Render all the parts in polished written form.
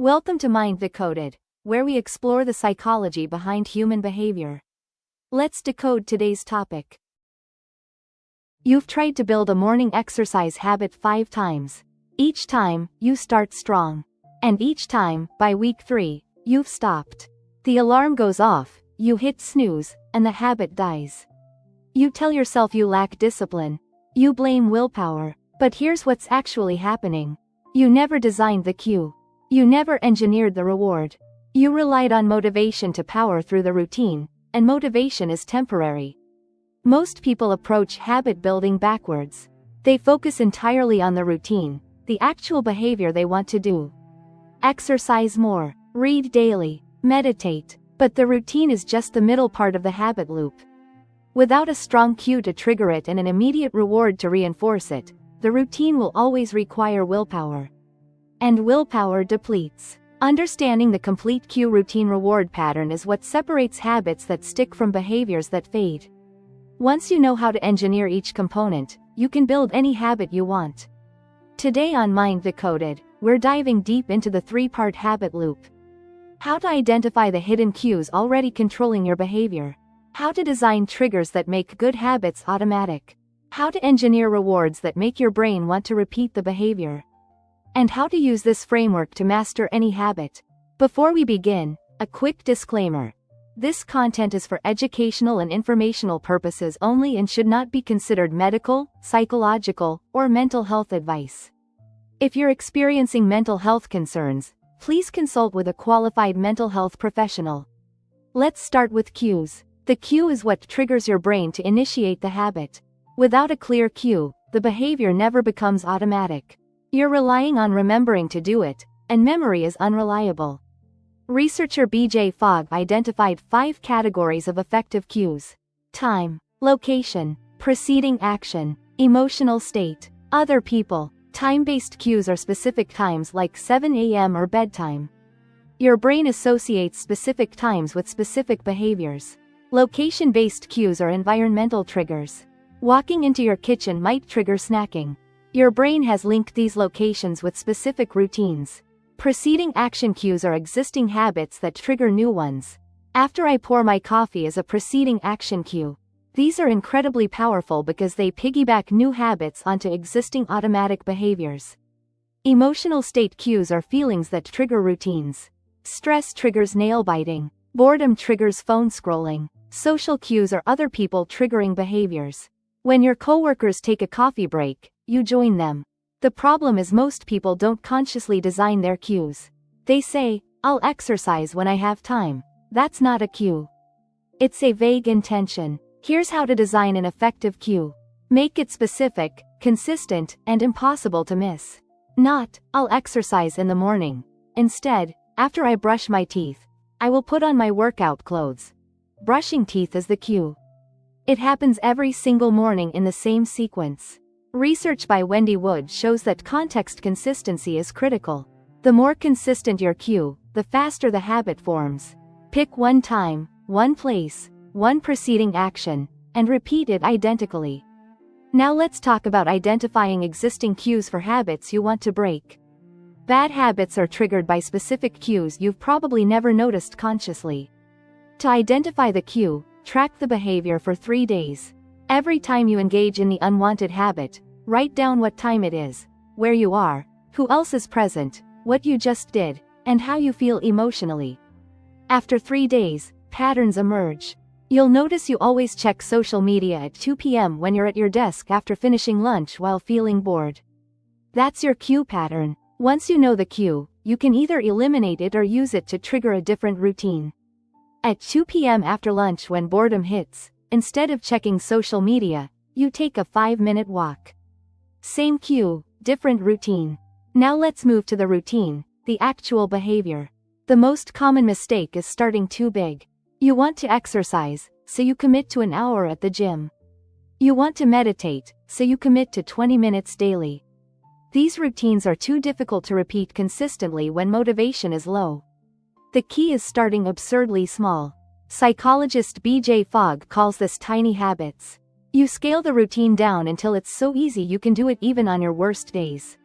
Welcome to Mind Decoded, where we explore the psychology behind human behavior. Let's decode today's topic. You've tried to build a morning exercise habit 5 times. Each time, you start strong. And each time, by week 3, you've stopped. The alarm goes off, you hit snooze, and the habit dies. You tell yourself you lack discipline. You blame willpower. But here's what's actually happening. You never designed the cue. You never engineered the reward. You relied on motivation to power through the routine, and motivation is temporary. Most people approach habit building backwards. They focus entirely on the routine, the actual behavior they want to do. Exercise more, read daily, meditate, but the routine is just the middle part of the habit loop. Without a strong cue to trigger it and an immediate reward to reinforce it, the routine will always require willpower. And willpower depletes. Understanding the complete cue routine reward pattern is what separates habits that stick from behaviors that fade. Once you know how to engineer each component, you can build any habit you want. Today on Mind Decoded, we're diving deep into the 3-part habit loop. How to identify the hidden cues already controlling your behavior. How to design triggers that make good habits automatic. How to engineer rewards that make your brain want to repeat the behavior. And how to use this framework to master any habit. Before we begin, a quick disclaimer. This content is for educational and informational purposes only and should not be considered medical, psychological, or mental health advice. If you're experiencing mental health concerns, please consult with a qualified mental health professional. Let's start with cues. The cue is what triggers your brain to initiate the habit. Without a clear cue, the behavior never becomes automatic. You're relying on remembering to do it, and memory is unreliable. Researcher B.J. Fogg identified 5 categories of effective cues: time, location, preceding action, emotional state, other people. Time-based cues are specific times like 7 a.m. or bedtime. Your brain associates specific times with specific behaviors. Location-based cues are environmental triggers. Walking into your kitchen might trigger snacking. Your brain has linked these locations with specific routines. Preceding action cues are existing habits that trigger new ones. After I pour my coffee is a preceding action cue. These are incredibly powerful because they piggyback new habits onto existing automatic behaviors. Emotional state cues are feelings that trigger routines. Stress triggers nail biting. Boredom triggers phone scrolling. Social cues are other people triggering behaviors. When your coworkers take a coffee break, you join them. The problem is most people don't consciously design their cues. They say, "I'll exercise when I have time." That's not a cue. It's a vague intention. Here's how to design an effective cue. Make it specific, consistent, and impossible to miss. Not, "I'll exercise in the morning." Instead, "After I brush my teeth, I will put on my workout clothes." Brushing teeth is the cue. It happens every single morning in the same sequence. Research by Wendy Wood shows that context consistency is critical. The more consistent your cue, the faster the habit forms. Pick one time, one place, one preceding action, and repeat it identically. Now let's talk about identifying existing cues for habits you want to break. Bad habits are triggered by specific cues you've probably never noticed consciously. To identify the cue, track the behavior for 3 days. Every time you engage in the unwanted habit, write down what time it is, where you are, who else is present, what you just did, and how you feel emotionally. After 3 days, patterns emerge. You'll notice you always check social media at 2 p.m. when you're at your desk after finishing lunch while feeling bored. That's your cue pattern. Once you know the cue, you can either eliminate it or use it to trigger a different routine. At 2 p.m. after lunch when boredom hits, instead of checking social media, you take a 5-minute walk. Same cue, different routine. Now let's move to the routine, the actual behavior. The most common mistake is starting too big. You want to exercise, so you commit to an hour at the gym. You want to meditate, so you commit to 20 minutes daily. These routines are too difficult to repeat consistently when motivation is low. The key is starting absurdly small. Psychologist B.J. Fogg calls this tiny habits. You scale the routine down until it's so easy you can do it even on your worst days.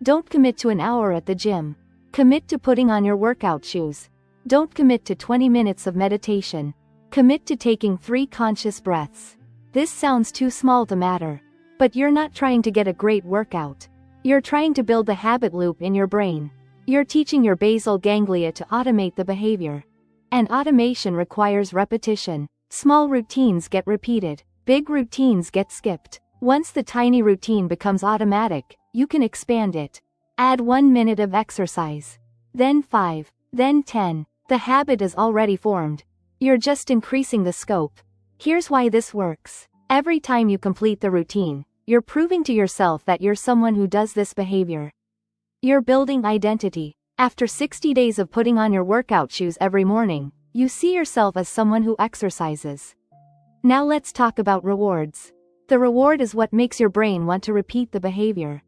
Don't commit to an hour at the gym. Commit to putting on your workout shoes. Don't commit to 20 minutes of meditation. Commit to taking 3 conscious breaths. This sounds too small to matter. But you're not trying to get a great workout. You're trying to build the habit loop in your brain. You're teaching your basal ganglia to automate the behavior. And automation requires repetition. Small routines get repeated. Big routines get skipped. Once the tiny routine becomes automatic, you can expand it. Add 1 minute of exercise. Then 5. Then 10. The habit is already formed. You're just increasing the scope. Here's why this works. Every time you complete the routine, you're proving to yourself that you're someone who does this behavior. You're building identity. After 60 days of putting on your workout shoes every morning, you see yourself as someone who exercises. Now let's talk about rewards. The reward is what makes your brain want to repeat the behavior.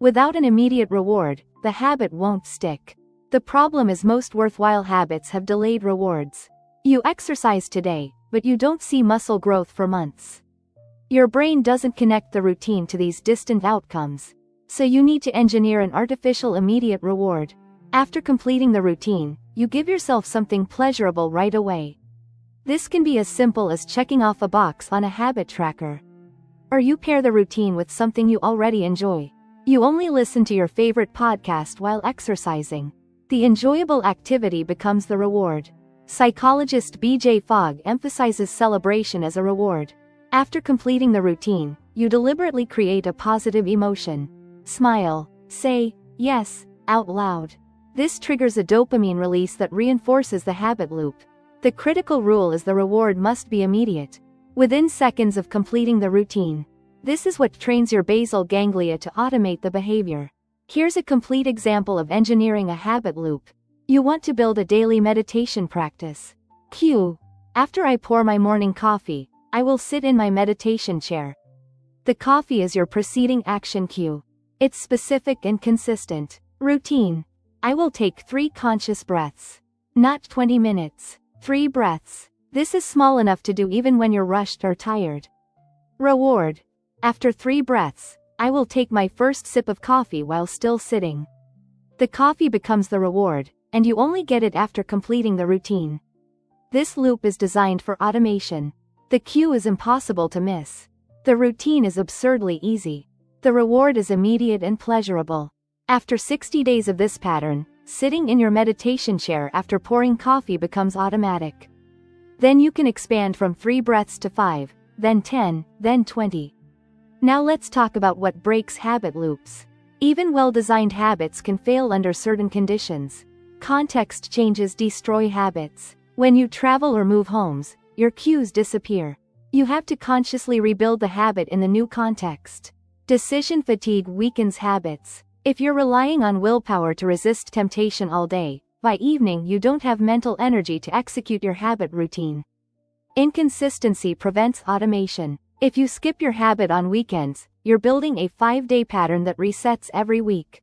Without an immediate reward, the habit won't stick. The problem is most worthwhile habits have delayed rewards. You exercise today, but you don't see muscle growth for months. Your brain doesn't connect the routine to these distant outcomes. So you need to engineer an artificial immediate reward. After completing the routine, you give yourself something pleasurable right away. This can be as simple as checking off a box on a habit tracker. Or you pair the routine with something you already enjoy. You only listen to your favorite podcast while exercising. The enjoyable activity becomes the reward. Psychologist B.J. Fogg emphasizes celebration as a reward. After completing the routine, you deliberately create a positive emotion. Smile. Say, yes, out loud. This triggers a dopamine release that reinforces the habit loop. The critical rule is the reward must be immediate. Within seconds of completing the routine. This is what trains your basal ganglia to automate the behavior. Here's a complete example of engineering a habit loop. You want to build a daily meditation practice. Cue. After I pour my morning coffee, I will sit in my meditation chair. The coffee is your preceding action cue. It's specific and consistent. Routine. I will take 3 conscious breaths. Not 20 minutes. 3 breaths. This is small enough to do even when you're rushed or tired. Reward. After 3 breaths, I will take my first sip of coffee while still sitting. The coffee becomes the reward, and you only get it after completing the routine. This loop is designed for automation. The cue is impossible to miss. The routine is absurdly easy. The reward is immediate and pleasurable. After 60 days of this pattern, sitting in your meditation chair after pouring coffee becomes automatic. Then you can expand from 3 breaths to 5, then 10, then 20. Now let's talk about what breaks habit loops. Even well-designed habits can fail under certain conditions. Context changes destroy habits. When you travel or move homes, your cues disappear. You have to consciously rebuild the habit in the new context. Decision fatigue weakens habits. If you're relying on willpower to resist temptation all day, by evening you don't have mental energy to execute your habit routine. Inconsistency prevents automation. If you skip your habit on weekends, you're building a 5-day pattern that resets every week.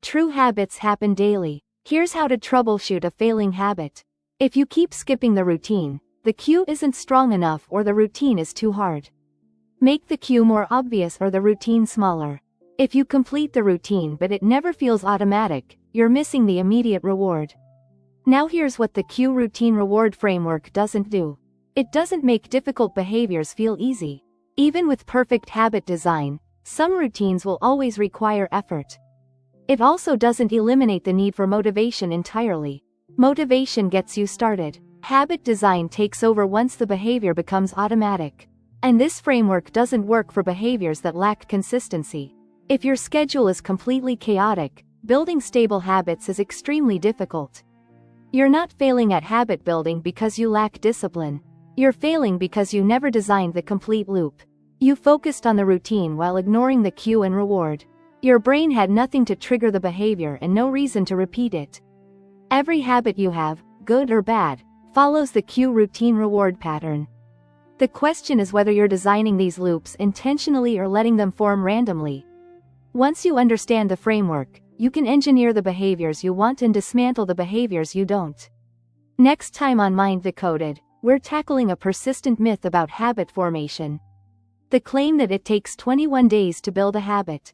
True habits happen daily. Here's how to troubleshoot a failing habit. If you keep skipping the routine, the cue isn't strong enough or the routine is too hard. Make the cue more obvious or the routine smaller. If you complete the routine but it never feels automatic, you're missing the immediate reward. Now here's what the cue routine reward framework doesn't do. It doesn't make difficult behaviors feel easy. Even with perfect habit design, some routines will always require effort. It also doesn't eliminate the need for motivation entirely. Motivation gets you started. Habit design takes over once the behavior becomes automatic. And this framework doesn't work for behaviors that lack consistency. If your schedule is completely chaotic, building stable habits is extremely difficult. You're not failing at habit building because you lack discipline. You're failing because you never designed the complete loop. You focused on the routine while ignoring the cue and reward. Your brain had nothing to trigger the behavior and no reason to repeat it. Every habit you have, good or bad, follows the cue routine reward pattern. The question is whether you're designing these loops intentionally or letting them form randomly. Once you understand the framework, you can engineer the behaviors you want and dismantle the behaviors you don't. Next time on Mind Decoded, we're tackling a persistent myth about habit formation. The claim that it takes 21 days to build a habit.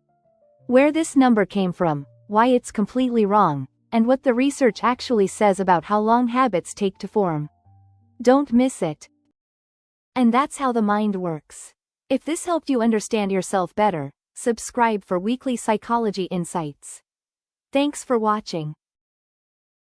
Where this number came from, why it's completely wrong, and what the research actually says about how long habits take to form. Don't miss it. And that's how the mind works. If this helped you understand yourself better, subscribe for weekly psychology insights. Thanks for watching.